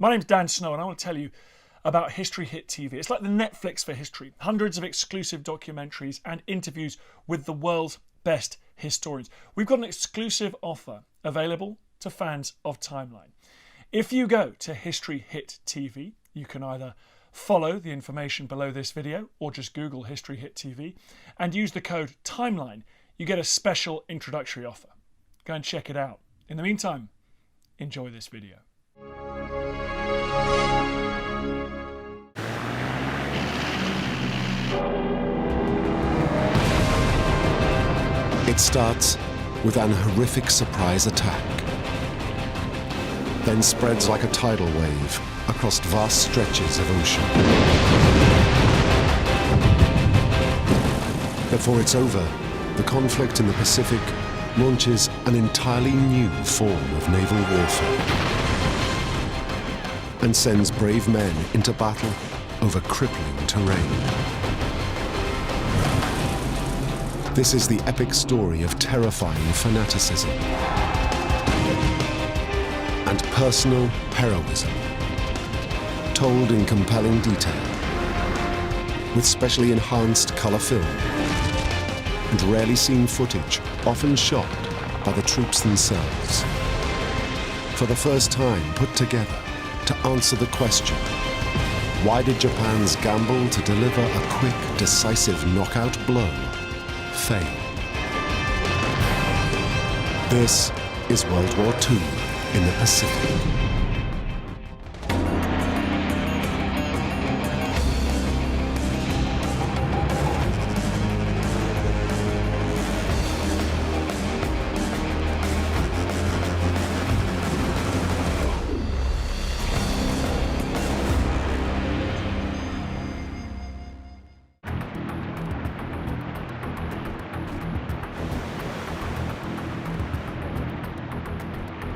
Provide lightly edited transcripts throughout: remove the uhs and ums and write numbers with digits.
My name's Dan Snow and I want to tell you about History Hit TV. It's like the Netflix for history. Hundreds of exclusive documentaries and interviews with the world's best historians. We've got an exclusive offer available to fans of Timeline. If you go to History Hit TV, you can either follow the information below this video or just Google History Hit TV and use the code TIMELINE. You get a special introductory offer. Go and check it out. In the meantime, enjoy this video. It starts with an horrific surprise attack, then spreads like a tidal wave across vast stretches of ocean. Before it's over, the conflict in the Pacific launches an entirely new form of naval warfare and sends brave men into battle over crippling terrain. This is the epic story of terrifying fanaticism and personal heroism, told in compelling detail, with specially enhanced colour film and rarely seen footage, often shot by the troops themselves. For the first time put together to answer the question, why did Japan's gamble to deliver a quick, decisive knockout blow fail? This is World War II in the Pacific.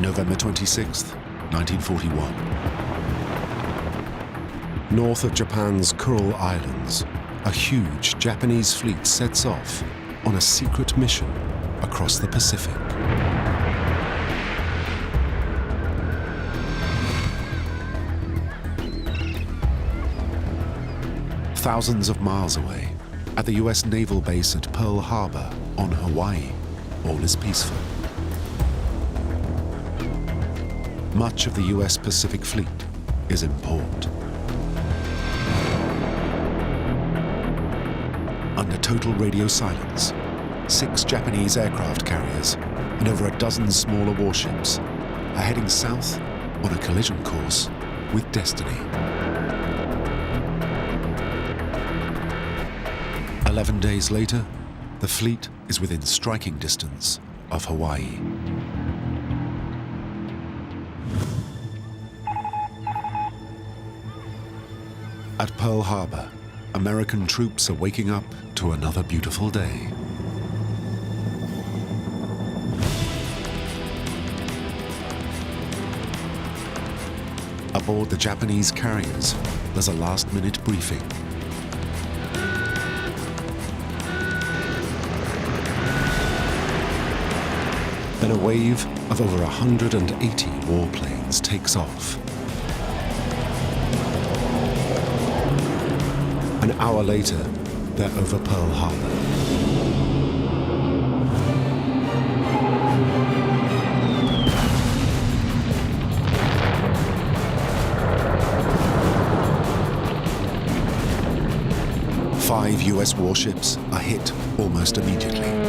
November 26th, 1941. North of Japan's Kuril Islands, a huge Japanese fleet sets off on a secret mission across the Pacific. Thousands of miles away, at the US naval base at Pearl Harbor on Hawaii, all is peaceful. Much of the US Pacific Fleet is in port. Under total radio silence, 6 Japanese aircraft carriers and over a dozen smaller warships are heading south on a collision course with destiny. 11 days later, the fleet is within striking distance of Hawaii. At Pearl Harbor, American troops are waking up to another beautiful day. Aboard the Japanese carriers, there's a last-minute briefing. Then a wave of over 180 warplanes takes off. An hour later, they're over Pearl Harbor. Five US warships are hit almost immediately.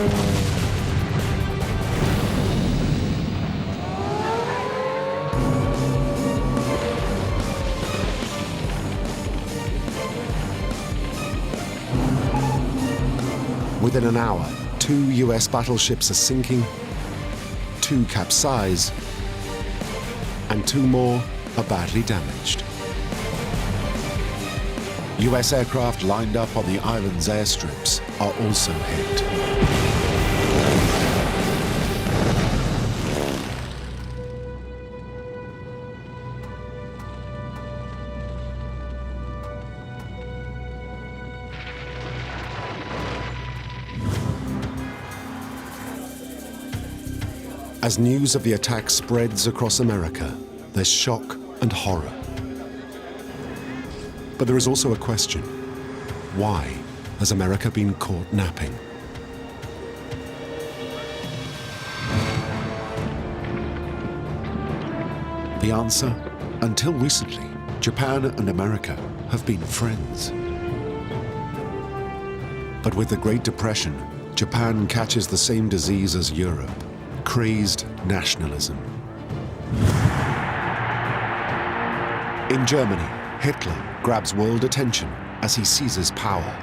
Within an hour, 2 US battleships are sinking, 2 capsize, and 2 more are badly damaged. US aircraft lined up on the island's airstrips are also hit. As news of the attack spreads across America, there's shock and horror. But there is also a question. Why has America been caught napping? The answer? Until recently, Japan and America have been friends. But with the Great Depression, Japan catches the same disease as Europe, crazed nationalism. In Germany, Hitler grabs world attention as he seizes power.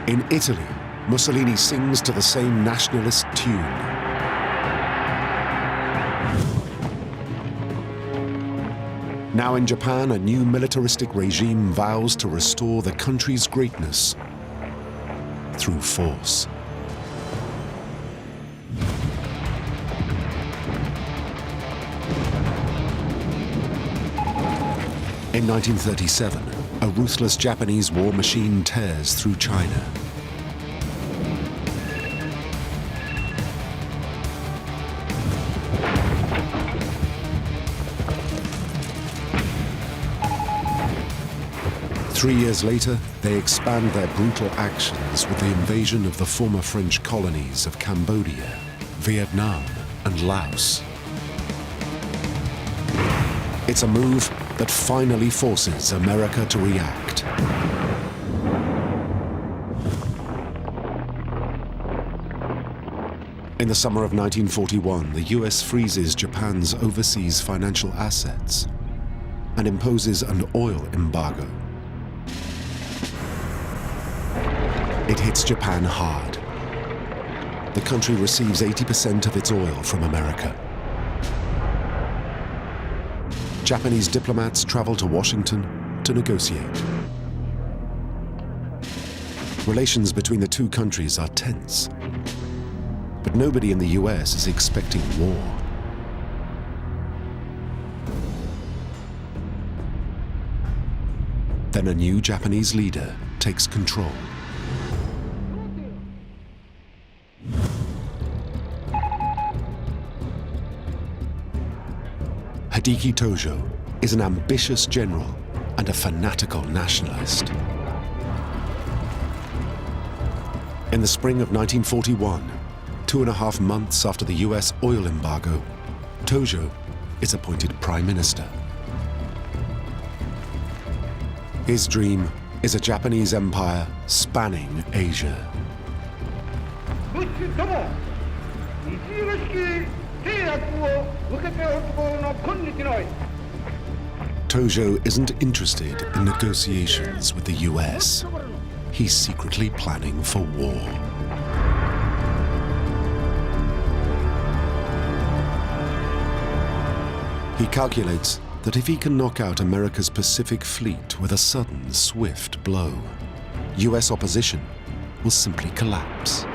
In Italy, Mussolini sings to the same nationalist tune. Now in Japan, a new militaristic regime vows to restore the country's greatness through force. In 1937, a ruthless Japanese war machine tears through China. Three years later, they expand their brutal actions with the invasion of the former French colonies of Cambodia, Vietnam, and Laos. It's a move that finally forces America to react. In the summer of 1941, the US freezes Japan's overseas financial assets and imposes an oil embargo. It hits Japan hard. The country receives 80% of its oil from America. Japanese diplomats travel to Washington to negotiate. Relations between the two countries are tense. But nobody in the US is expecting war. Then a new Japanese leader takes control. Hideki Tojo is an ambitious general and a fanatical nationalist. In the spring of 1941, 2.5 months after the US oil embargo, Tojo is appointed prime minister. His dream is a Japanese empire spanning Asia. Tojo isn't interested in negotiations with the US. He's secretly planning for war. He calculates that if he can knock out America's Pacific Fleet with a sudden, swift blow, US opposition will simply collapse.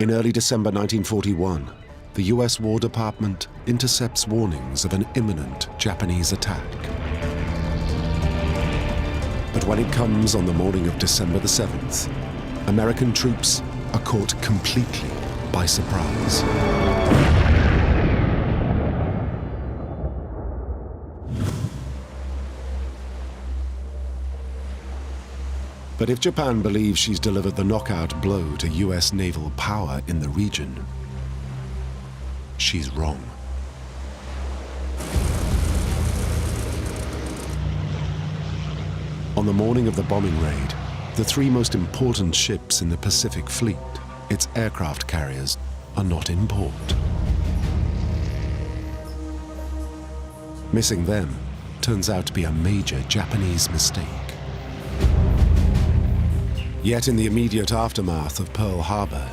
In early December 1941, the US War Department intercepts warnings of an imminent Japanese attack. But when it comes on the morning of December the 7th, American troops are caught completely by surprise. But if Japan believes she's delivered the knockout blow to US naval power in the region, she's wrong. On the morning of the bombing raid, the three most important ships in the Pacific Fleet, its aircraft carriers, are not in port. Missing them turns out to be a major Japanese mistake. Yet in the immediate aftermath of Pearl Harbor,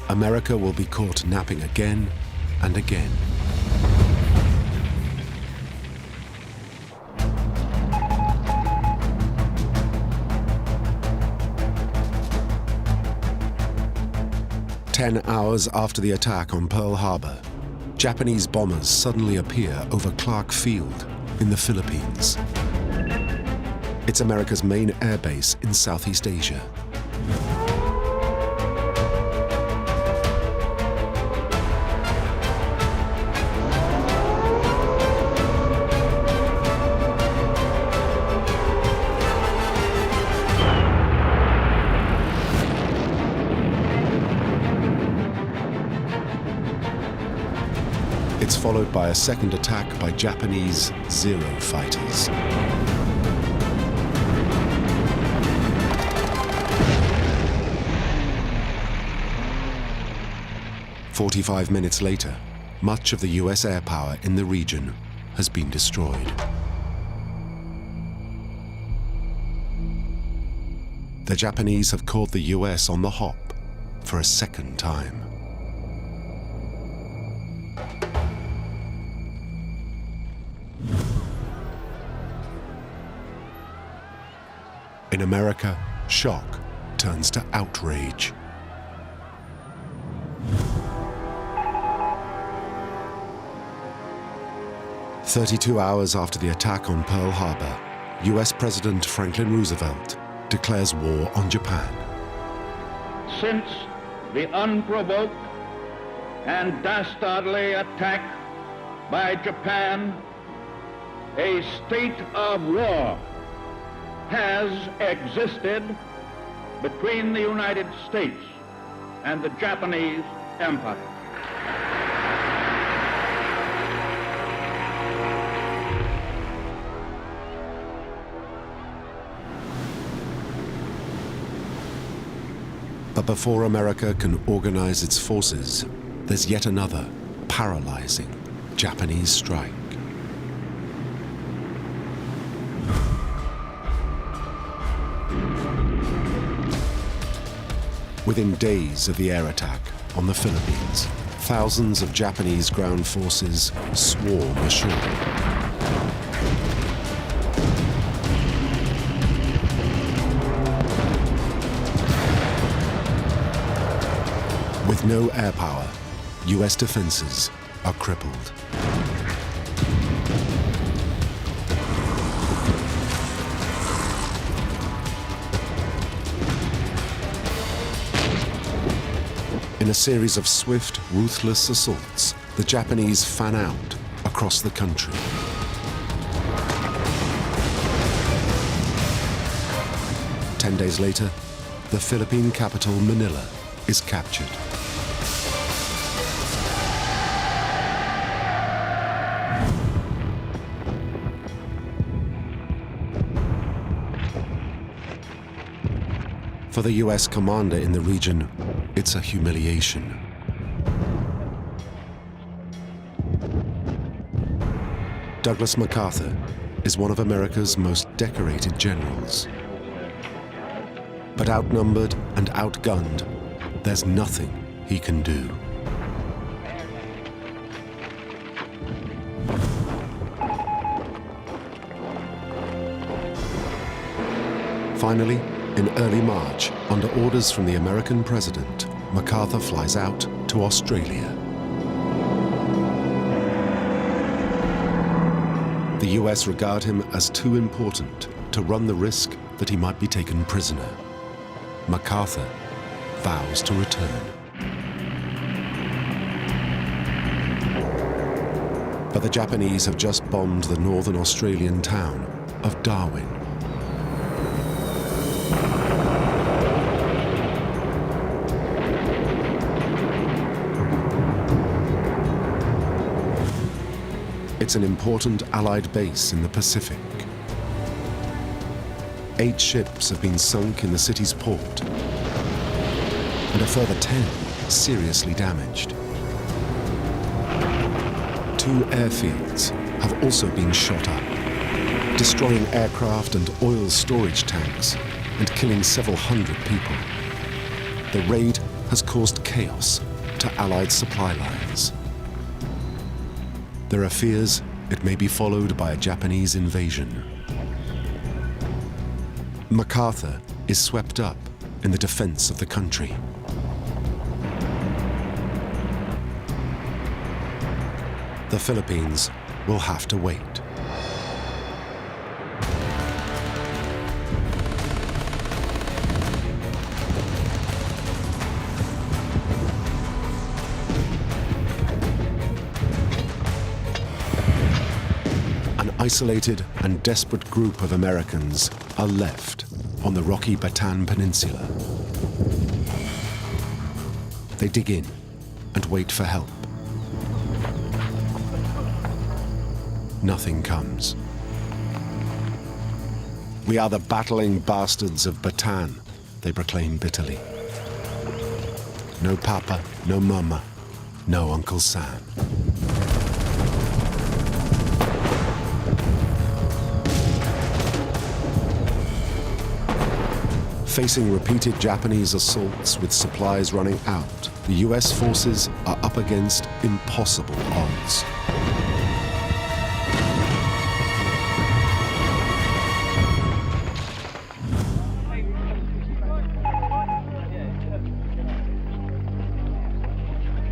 America will be caught napping again and again. Ten hours after the attack on Pearl Harbor, Japanese bombers suddenly appear over Clark Field in the Philippines. It's America's main airbase in Southeast Asia. followed by a second attack by Japanese Zero fighters. "45 minutes later, much of the US air power in the region has been destroyed. The Japanese have caught the US on the hop for a second time. In America, shock turns to outrage. "32 hours after the attack on Pearl Harbor, US President Franklin Roosevelt declares war on Japan. Since the unprovoked and dastardly attack by Japan, a state of war has existed between the United States and the Japanese Empire. But before America can organize its forces, there's yet another paralyzing Japanese strike. Within days of the air attack on the Philippines, thousands of Japanese ground forces swarm ashore. With no air power, US defenses are crippled. In a series of swift, ruthless assaults, the Japanese fan out across the country. Ten days later, the Philippine capital, Manila, is captured. For the US commander in the region, it's a humiliation. Douglas MacArthur is one of America's most decorated generals. But outnumbered and outgunned, there's nothing he can do. Finally, in early March, under orders from the American president, MacArthur flies out to Australia. The US regard him as too important to run the risk that he might be taken prisoner. MacArthur vows to return. But the Japanese have just bombed the northern Australian town of Darwin. It's an important Allied base in the Pacific. 8 ships have been sunk in the city's port, and a further 10 seriously damaged. 2 airfields have also been shot up, destroying aircraft and oil storage tanks and killing several hundred people. The raid has caused chaos to Allied supply lines. There are fears it may be followed by a Japanese invasion. MacArthur is swept up in the defense of the country. The Philippines will have to wait. An isolated and desperate group of Americans are left on the rocky Bataan Peninsula. They dig in and wait for help. nothing comes. "We are the battling bastards of Bataan," they proclaim bitterly. No Papa, no Mama, no Uncle Sam. Facing repeated Japanese assaults with supplies running out, the US forces are up against impossible odds.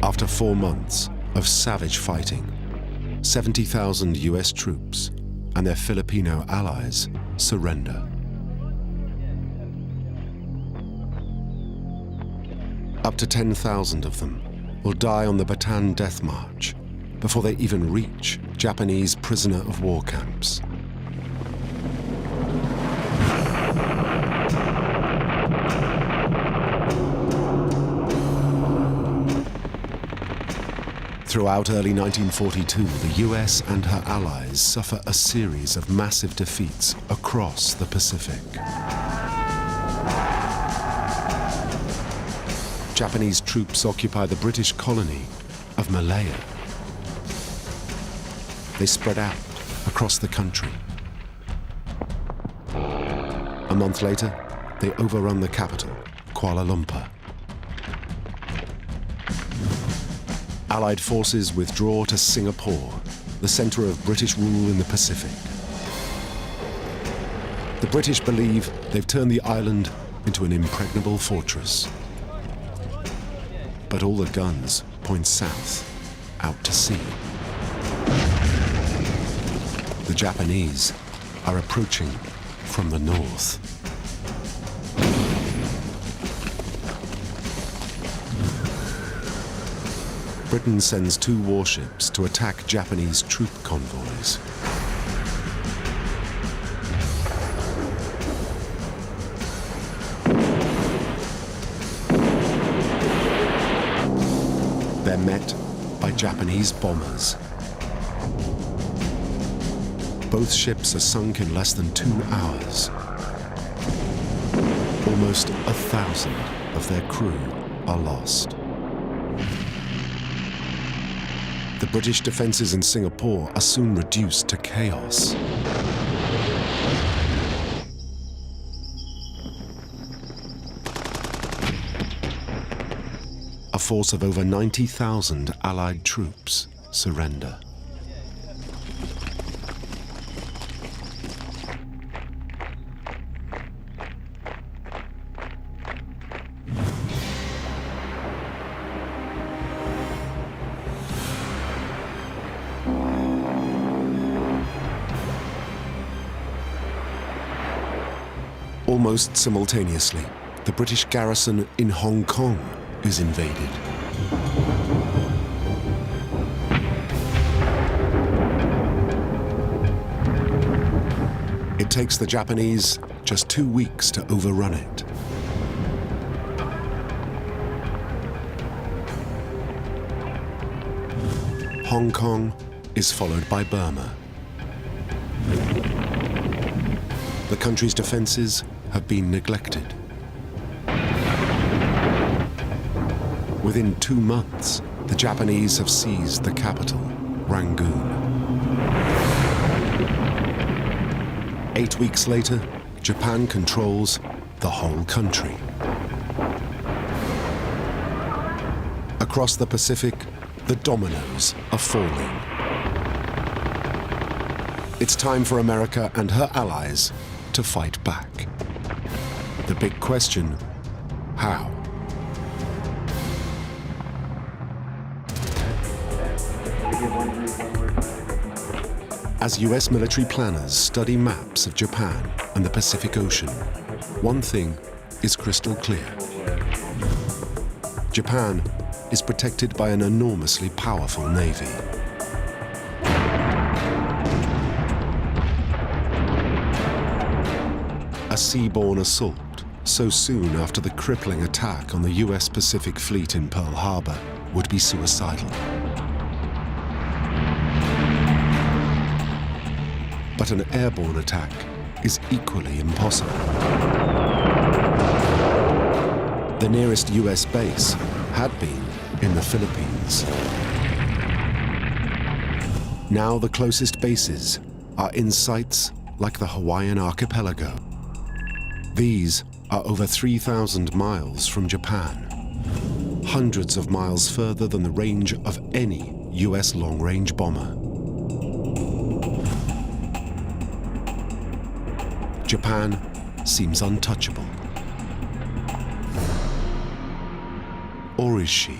After 4 months of savage fighting, 70,000 US troops and their Filipino allies surrender. Up to 10,000 of them will die on the Bataan Death March before they even reach Japanese prisoner of war camps. Throughout early 1942, the US and her allies suffer a series of massive defeats across the Pacific. Japanese troops occupy the British colony of Malaya. They spread out across the country. A month later, they overrun the capital, Kuala Lumpur. Allied forces withdraw to Singapore, the center of British rule in the Pacific. The British believe they've turned the island into an impregnable fortress. But all the guns point south, out to sea. The Japanese are approaching from the north. Britain sends 2 warships to attack Japanese troop convoys. They're met by Japanese bombers. Both ships are sunk in less than 2 hours. Almost 1,000 of their crew are lost. The British defenses in Singapore are soon reduced to chaos. A force of over 90,000 Allied troops surrender. Almost simultaneously, the British garrison in Hong Kong is invaded. It takes the Japanese just 2 weeks to overrun it. Hong Kong is followed by Burma. The country's defenses have been neglected. Within 2 months, the Japanese have seized the capital, Rangoon. 8 weeks later, Japan controls the whole country. Across the Pacific, the dominoes are falling. It's time for America and her allies to fight back. The big question, how? As US military planners study maps of Japan and the Pacific Ocean, one thing is crystal clear. Japan is protected by an enormously powerful navy. A seaborne assault so soon after the crippling attack on the US Pacific Fleet in Pearl Harbor would be suicidal. But an airborne attack is equally impossible. The nearest US base had been in the Philippines. Now the closest bases are in sites like the Hawaiian archipelago. These are over 3,000 miles from Japan, hundreds of miles further than the range of any US long-range bomber. Japan seems untouchable. Or is she?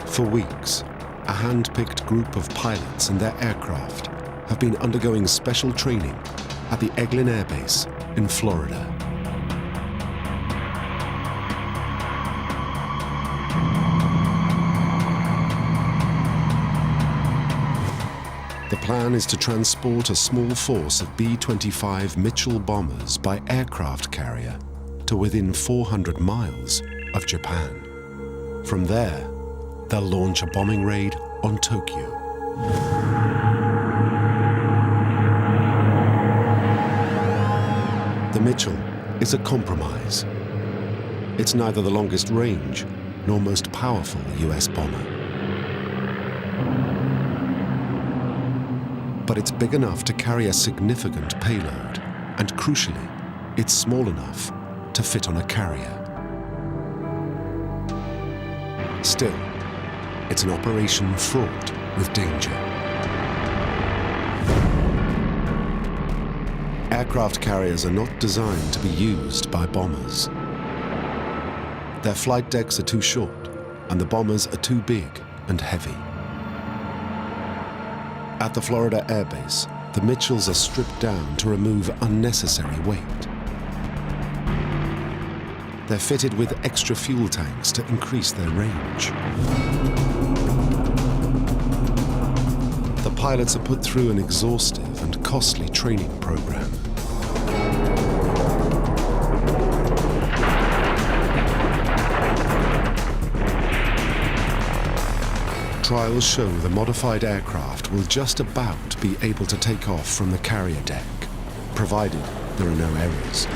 For weeks, a hand-picked group of pilots and their aircraft have been undergoing special training at the Eglin Air Base in Florida. The plan is to transport a small force of B-25 Mitchell bombers by aircraft carrier to within 400 miles of Japan. From there, they'll launch a bombing raid on Tokyo. The Mitchell is a compromise. It's neither the longest range nor most powerful US bomber. But it's big enough to carry a significant payload, and crucially, it's small enough to fit on a carrier. Still, it's an operation fraught with danger. Aircraft carriers are not designed to be used by bombers. Their flight decks are too short, and the bombers are too big and heavy. At the Florida Air Base, the Mitchells are stripped down to remove unnecessary weight. They're fitted with extra fuel tanks to increase their range. The pilots are put through an exhaustive and costly training program. Trials show the modified aircraft will just about be able to take off from the carrier deck, provided there are no errors.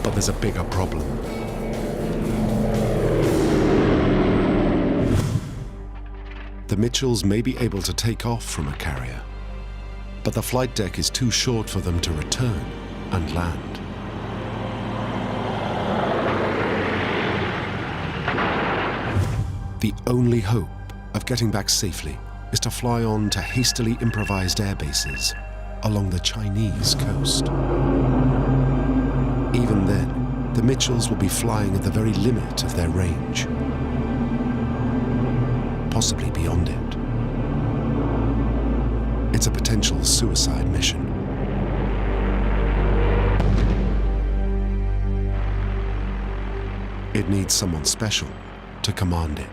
But there's a bigger problem. The Mitchells may be able to take off from a carrier, but the flight deck is too short for them to return and land. The only hope of getting back safely is to fly on to hastily improvised air bases along the Chinese coast. Even then, the Mitchells will be flying at the very limit of their range, possibly beyond it. It's a potential suicide mission. It needs someone special to command it.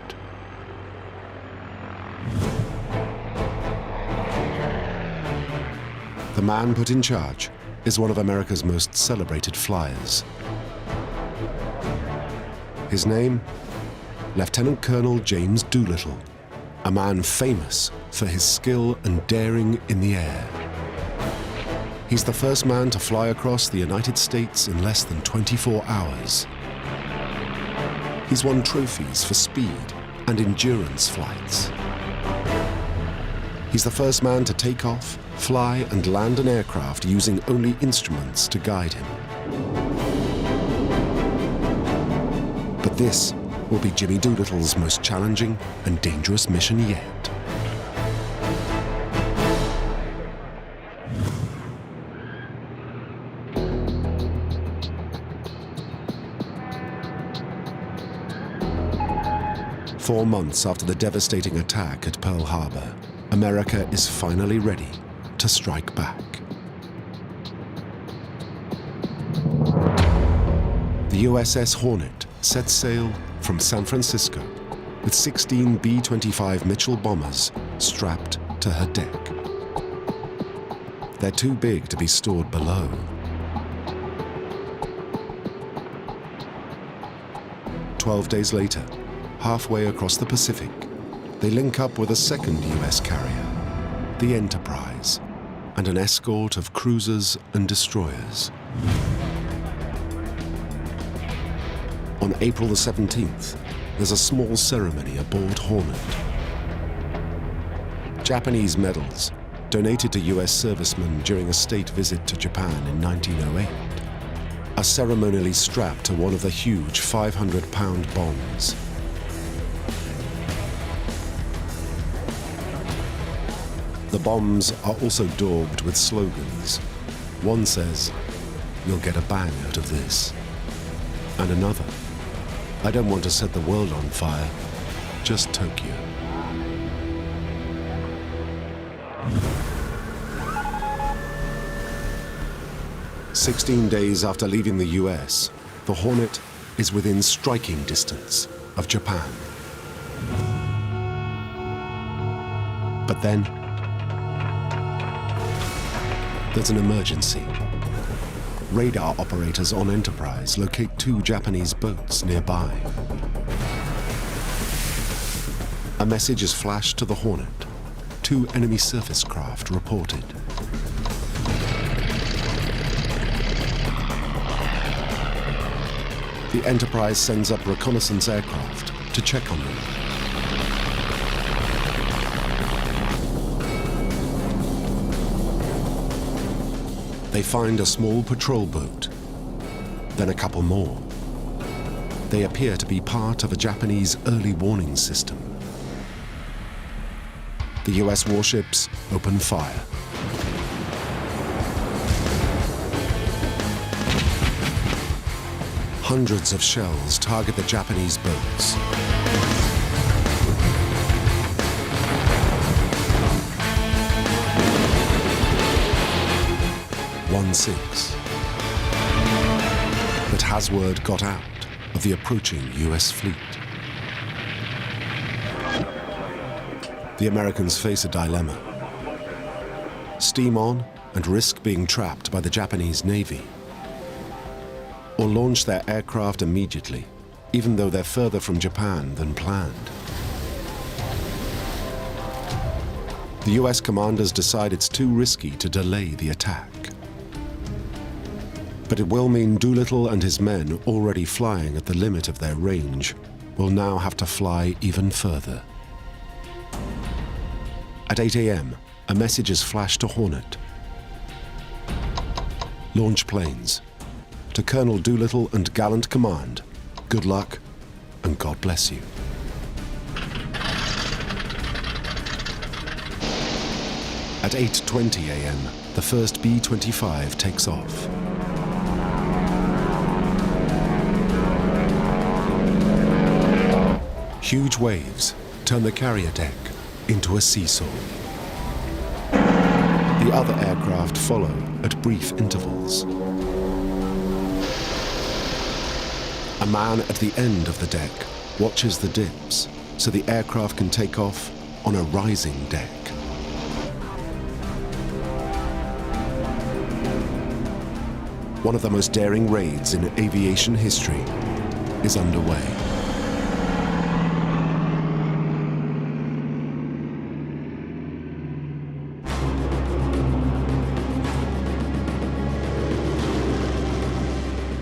The man put in charge is one of America's most celebrated flyers. His name? Lieutenant Colonel James Doolittle, a man famous for his skill and daring in the air. He's the first man to fly across the United States in less than 24 hours. He's won trophies for speed and endurance flights. He's the first man to take off, fly and land an aircraft using only instruments to guide him. But this will be Jimmy Doolittle's most challenging and dangerous mission yet. Four months after the devastating attack at Pearl Harbor, America is finally ready to strike back. The USS Hornet set sail from San Francisco with 16 B-25 Mitchell bombers strapped to her deck. They're too big to be stored below. 12 days later, halfway across the Pacific, they link up with a second US carrier, the Enterprise, and an escort of cruisers and destroyers. On April the 17th, there's a small ceremony aboard Hornet. Japanese medals, donated to US servicemen during a state visit to Japan in 1908, are ceremonially strapped to one of the huge 500-pound bombs. The bombs are also daubed with slogans. One says, "You'll get a bang out of this." And another, "I don't want to set the world on fire, just Tokyo." "16 days after leaving the US, the Hornet is within striking distance of Japan. But then, there's an emergency. Radar operators on Enterprise locate 2 Japanese boats nearby. A message is flashed to the Hornet. 2 enemy surface craft reported. The Enterprise sends up reconnaissance aircraft to check on them. They find a small patrol boat, then a couple more. They appear to be part of a Japanese early warning system. The US warships open fire. Hundreds of shells target the Japanese boats. One sinks. But has word got out of the approaching US fleet? The Americans face a dilemma. Steam on and risk being trapped by the Japanese Navy, or launch their aircraft immediately, even though they're further from Japan than planned. The US commanders decide it's too risky to delay the attack. But it will mean Doolittle and his men, already flying at the limit of their range, will now have to fly even further. At 8 a.m., a message is flashed to Hornet. Launch planes. To Colonel Doolittle and gallant command, good luck and God bless you. At 8:20 a.m., the first B-25 takes off. Huge waves turn the carrier deck into a seesaw. The other aircraft follow at brief intervals. A man at the end of the deck watches the dips so the aircraft can take off on a rising deck. One of the most daring raids in aviation history is underway.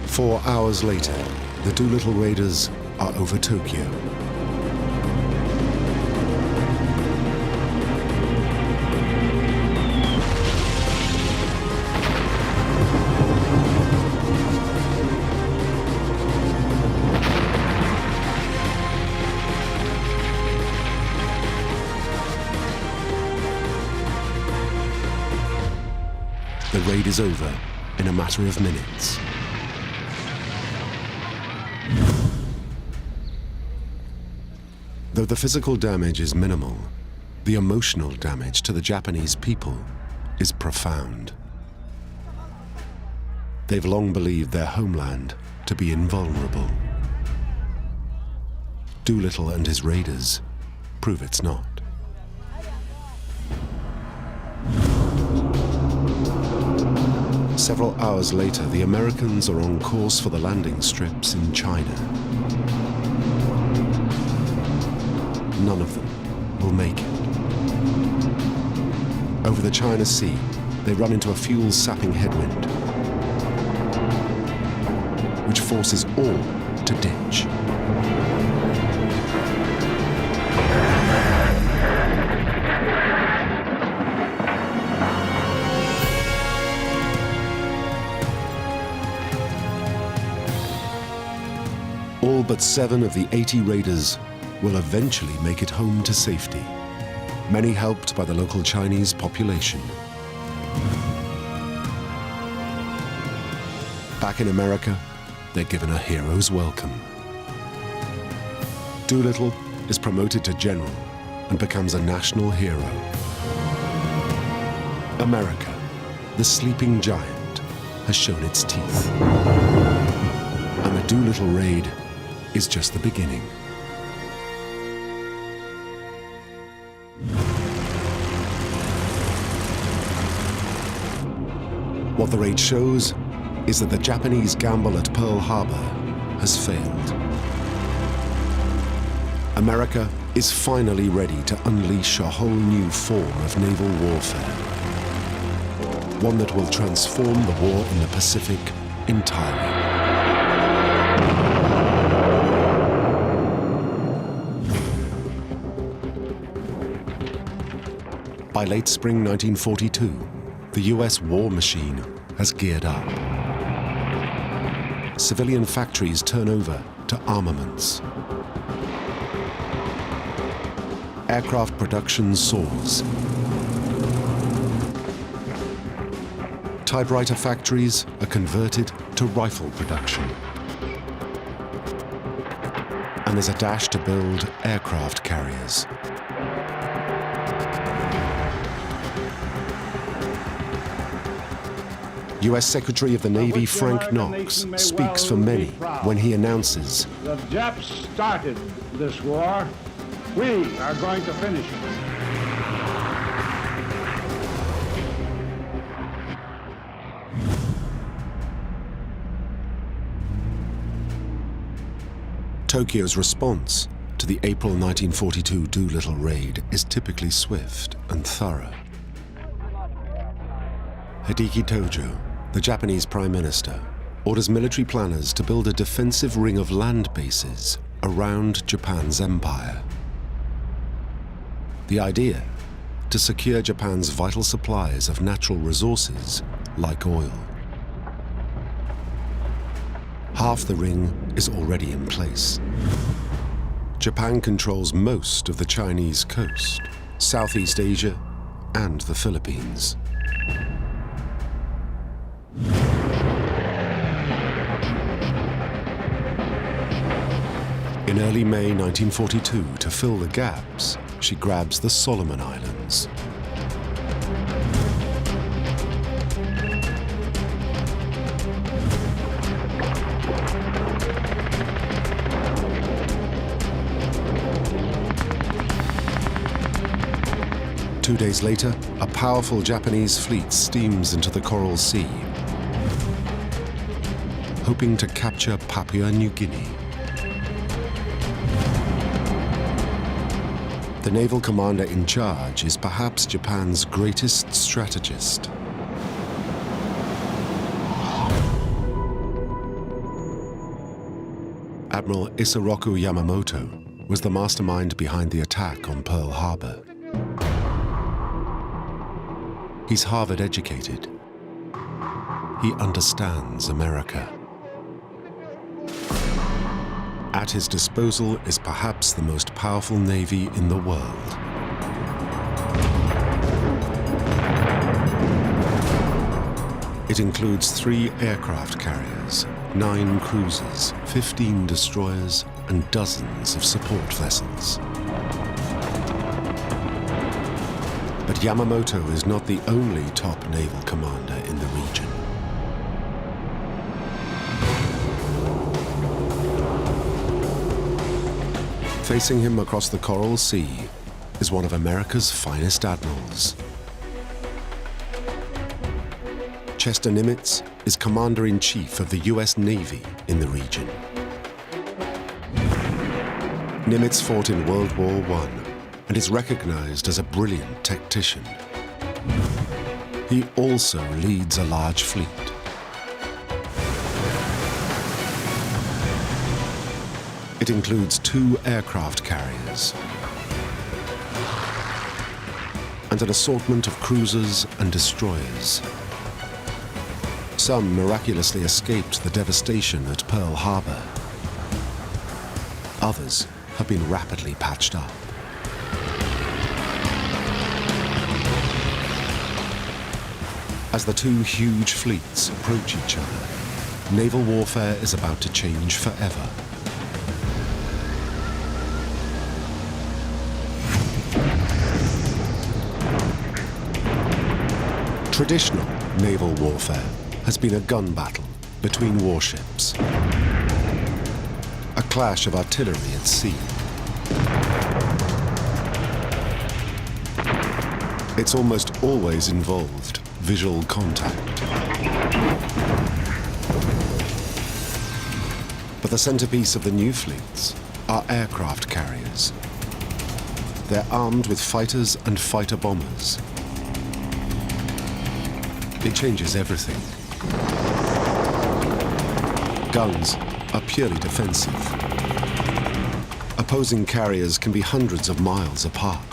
Four hours later, the Doolittle Raiders are over Tokyo. The raid is over in a matter of minutes. Though the physical damage is minimal, the emotional damage to the Japanese people is profound. They've long believed their homeland to be invulnerable. Doolittle and his raiders prove it's not. Several hours later, the Americans are on course for the landing strips in China. none of them will make it. Over the China Sea, they run into a fuel-sapping headwind, which forces all to ditch. All but 7 of the 80 raiders will eventually make it home to safety, many helped by the local Chinese population. Back in America, they're given a hero's welcome. Doolittle is promoted to general and becomes a national hero. America, the sleeping giant, has shown its teeth. And the Doolittle raid is just the beginning. What the raid shows is that the Japanese gamble at Pearl Harbor has failed. America is finally ready to unleash a whole new form of naval warfare. One that will transform the war in the Pacific entirely. By late spring 1942, the US war machine has geared up. Civilian factories turn over to armaments. Aircraft production soars. Typewriter factories are converted to rifle production. And there's a dash to build aircraft carriers. US Secretary of the Navy Frank Knox speaks for many when he announces, "The Japs started this war. We are going to finish it." Tokyo's response to the April 1942 Doolittle raid is typically swift and thorough. Hideki Tojo, the Japanese Prime Minister, orders military planners to build a defensive ring of land bases around Japan's empire. The idea? To secure Japan's vital supplies of natural resources like oil. Half the ring is already in place. Japan controls most of the Chinese coast, Southeast Asia, and the Philippines. In early May 1942, to fill the gaps, she grabs the Solomon Islands. Two days later, a powerful Japanese fleet steams into the Coral Sea, hoping to capture Papua New Guinea. The naval commander in charge is perhaps Japan's greatest strategist. Admiral Isoroku Yamamoto was the mastermind behind the attack on Pearl Harbor. He's Harvard educated. He understands America. At his disposal is perhaps the most powerful navy in the world. It includes 3 aircraft carriers, 9 cruisers, 15 destroyers, and dozens of support vessels. But Yamamoto is not the only top naval commander in the region. Facing him across the Coral Sea is one of America's finest admirals. Chester Nimitz is Commander-in-Chief of the US Navy in the region. Nimitz fought in World War I and is recognized as a brilliant tactician. He also leads a large fleet. It includes 2 aircraft carriers and an assortment of cruisers and destroyers. Some miraculously escaped the devastation at Pearl Harbor. Others have been rapidly patched up. As the 2 huge fleets approach each other, naval warfare is about to change forever. Traditional naval warfare has been a gun battle between warships, a clash of artillery at sea. It's almost always involved visual contact. But the centerpiece of the new fleets are aircraft carriers. They're armed with fighters and fighter bombers. It changes everything. Guns are purely defensive. Opposing carriers can be hundreds of miles apart.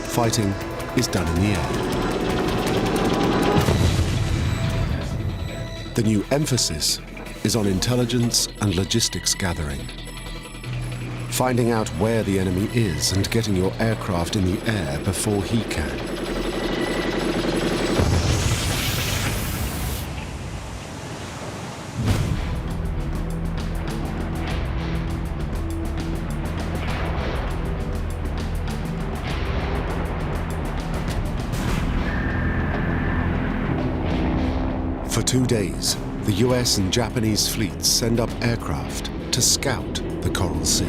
Fighting is done in the air. The new emphasis is on intelligence and logistics gathering. Finding out where the enemy is and getting your aircraft in the air before he can. For 2 days, the US and Japanese fleets send up aircraft to scout the Coral Sea.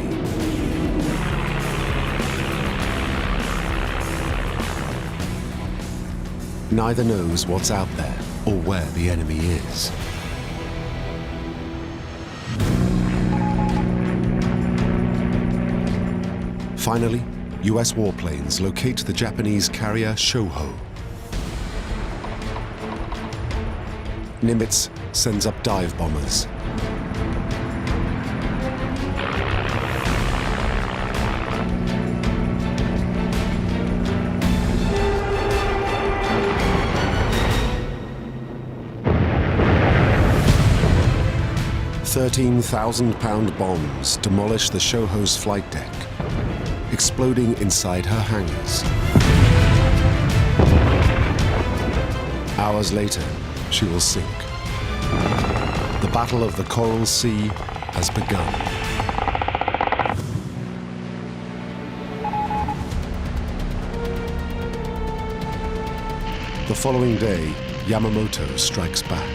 Neither knows what's out there or where the enemy is. Finally, US warplanes locate the Japanese carrier Shoho. Nimitz sends up dive bombers. £13,000 bombs demolish the Shoho's flight deck, exploding inside her hangars. Hours later, she will sink. The Battle of the Coral Sea has begun. The following day, Yamamoto strikes back.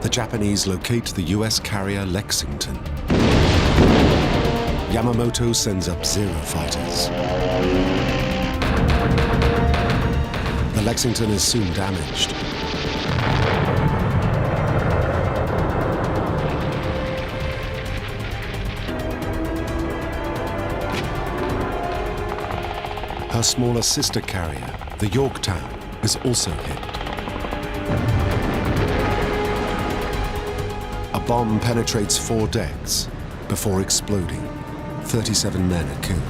The Japanese locate the US carrier Lexington. Yamamoto sends up Zero fighters. The Lexington is soon damaged. Her smaller sister carrier, the Yorktown, is also hit. A bomb penetrates 4 decks before exploding. 37 men are killed.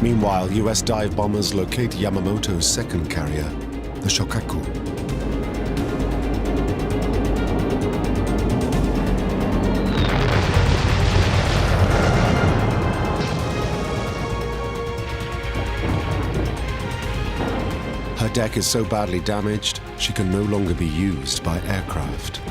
Meanwhile, US dive bombers locate Yamamoto's second carrier, the Shokaku. Her deck is so badly damaged, she can no longer be used by aircraft.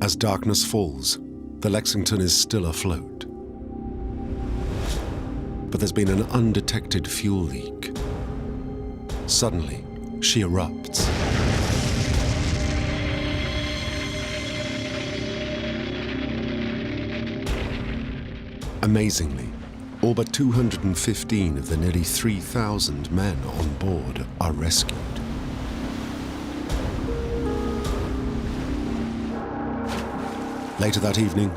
As darkness falls, the Lexington is still afloat. but there's been an undetected fuel leak. Suddenly, she erupts. Amazingly, all but 215 of the nearly 3,000 men on board are rescued. Later that evening,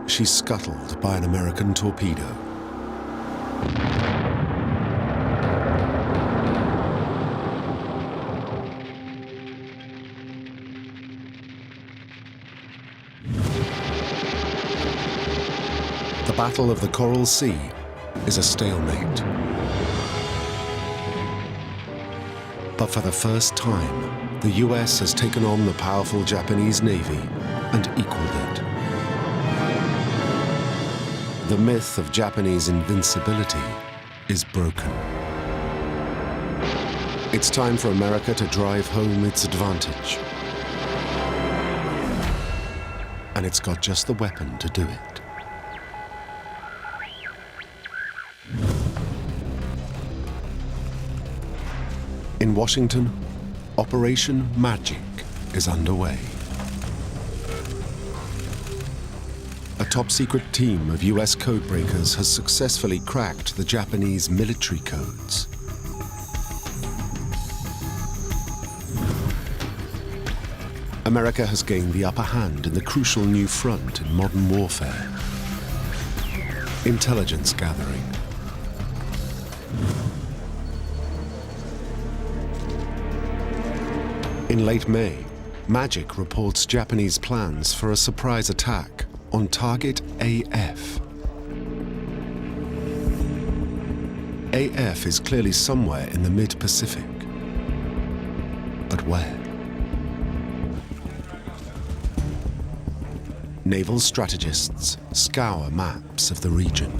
she's scuttled by an American torpedo. The Battle of the Coral Sea is a stalemate. But for the first time, the US has taken on the powerful Japanese Navy and equaled it. The myth of Japanese invincibility is broken. It's time for America to drive home its advantage. And it's got just the weapon to do it. In Washington, Operation Magic is underway. A top-secret team of US codebreakers has successfully cracked the Japanese military codes. America has gained the upper hand in the crucial new front in modern warfare: intelligence gathering. In late May, Magic reports Japanese plans for a surprise attack on target AF. AF is clearly somewhere in the mid-Pacific. But where? Naval strategists scour maps of the region.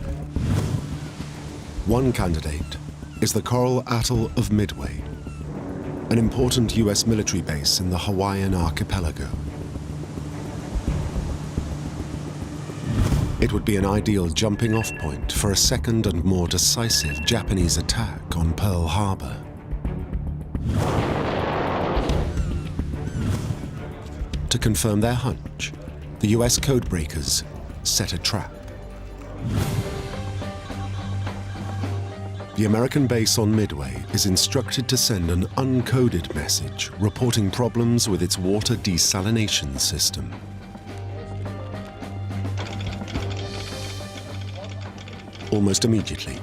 One candidate is the coral atoll of Midway, an important US military base in the Hawaiian archipelago. It would be an ideal jumping-off point for a second and more decisive Japanese attack on Pearl Harbor. To confirm their hunch, the US codebreakers set a trap. The American base on Midway is instructed to send an uncoded message reporting problems with its water desalination system. Almost immediately,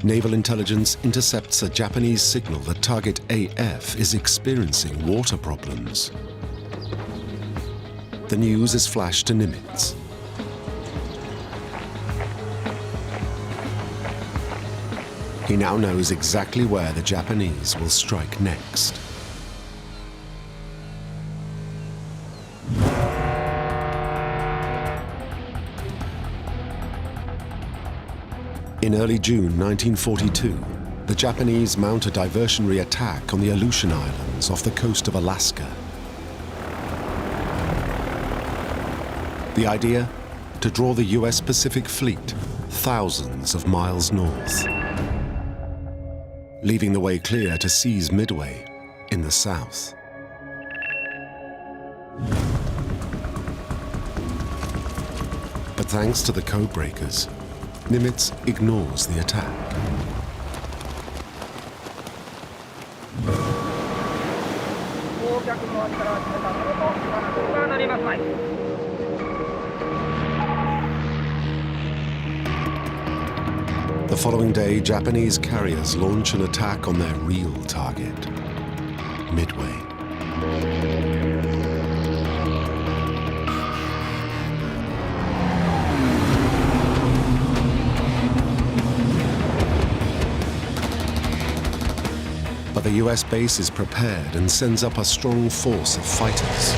naval intelligence intercepts a Japanese signal that target AF is experiencing water problems. The news is flashed to Nimitz. He now knows exactly where the Japanese will strike next. In early June 1942, the Japanese mount a diversionary attack on the Aleutian Islands off the coast of Alaska. The idea? To draw the US Pacific Fleet thousands of miles north, leaving the way clear to seize Midway in the south. But thanks to the codebreakers, Nimitz ignores the attack. The following day, Japanese carriers launch an attack on their real target, Midway. But the US base is prepared and sends up a strong force of fighters.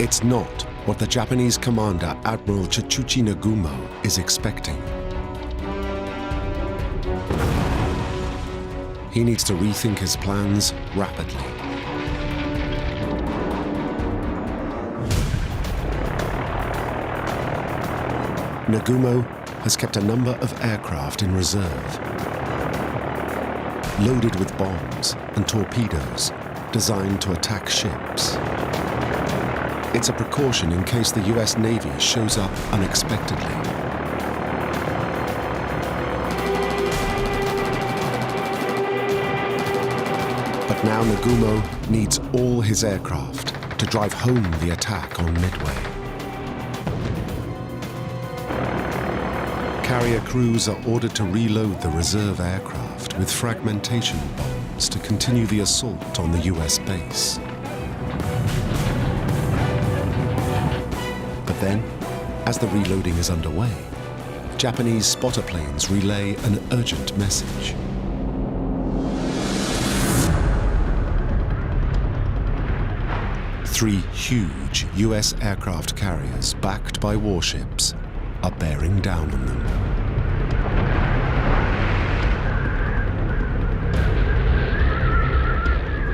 It's not what the Japanese commander, Admiral Chichuchi Nagumo, is expecting. He needs to rethink his plans rapidly. Nagumo has kept a number of aircraft in reserve, loaded with bombs and torpedoes designed to attack ships. It's a precaution in case the US Navy shows up unexpectedly. But now Nagumo needs all his aircraft to drive home the attack on Midway. Carrier crews are ordered to reload the reserve aircraft with fragmentation bombs to continue the assault on the US base. But then, as the reloading is underway, Japanese spotter planes relay an urgent message. Three huge US aircraft carriers backed by warships are bearing down on them.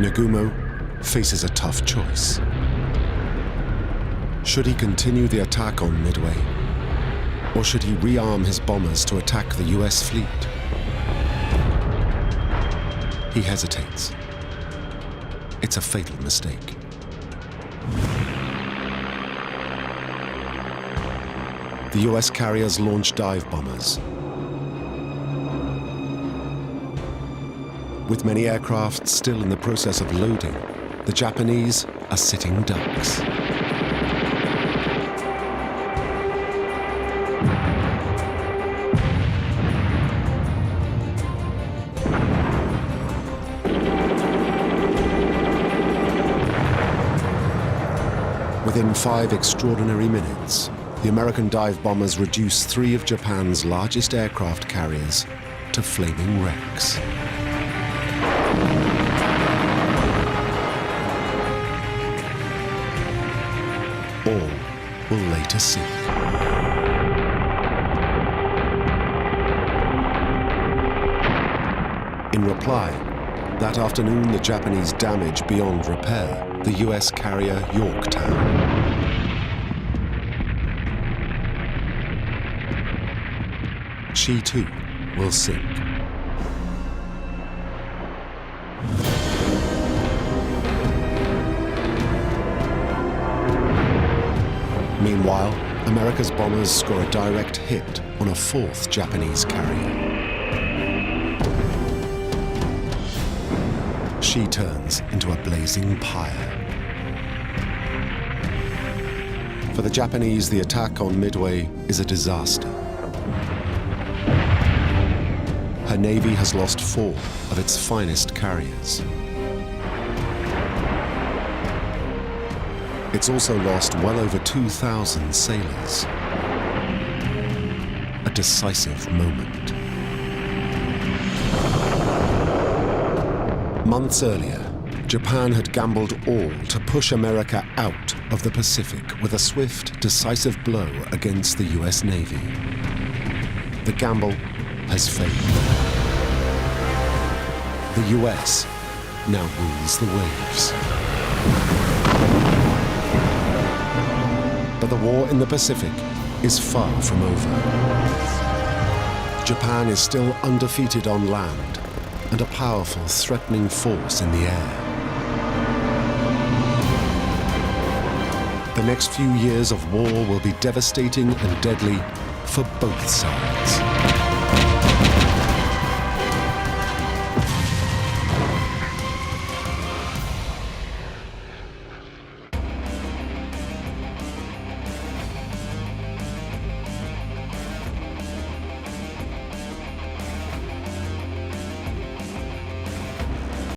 Nagumo faces a tough choice. Should he continue the attack on Midway, or should he rearm his bombers to attack the US fleet? He hesitates. It's a fatal mistake. The US carriers launch dive bombers. With many aircraft still in the process of loading, the Japanese are sitting ducks. Within 5 extraordinary minutes, the American dive bombers reduce 3 of Japan's largest aircraft carriers to flaming wrecks. All will later sink. In reply, that afternoon the Japanese damage beyond repair the US carrier Yorktown. She too will sink. Meanwhile, America's bombers score a direct hit on a 4th Japanese carrier. She turns into a blazing pyre. For the Japanese, the attack on Midway is a disaster. Her navy has lost 4 of its finest carriers. It's also lost well over 2,000 sailors. A decisive moment. Months earlier, Japan had gambled all to push America out of the Pacific with a swift, decisive blow against the US Navy. The gamble has failed. The US now rules the waves. But the war in the Pacific is far from over. Japan is still undefeated on land and a powerful, threatening force in the air. The next few years of war will be devastating and deadly for both sides.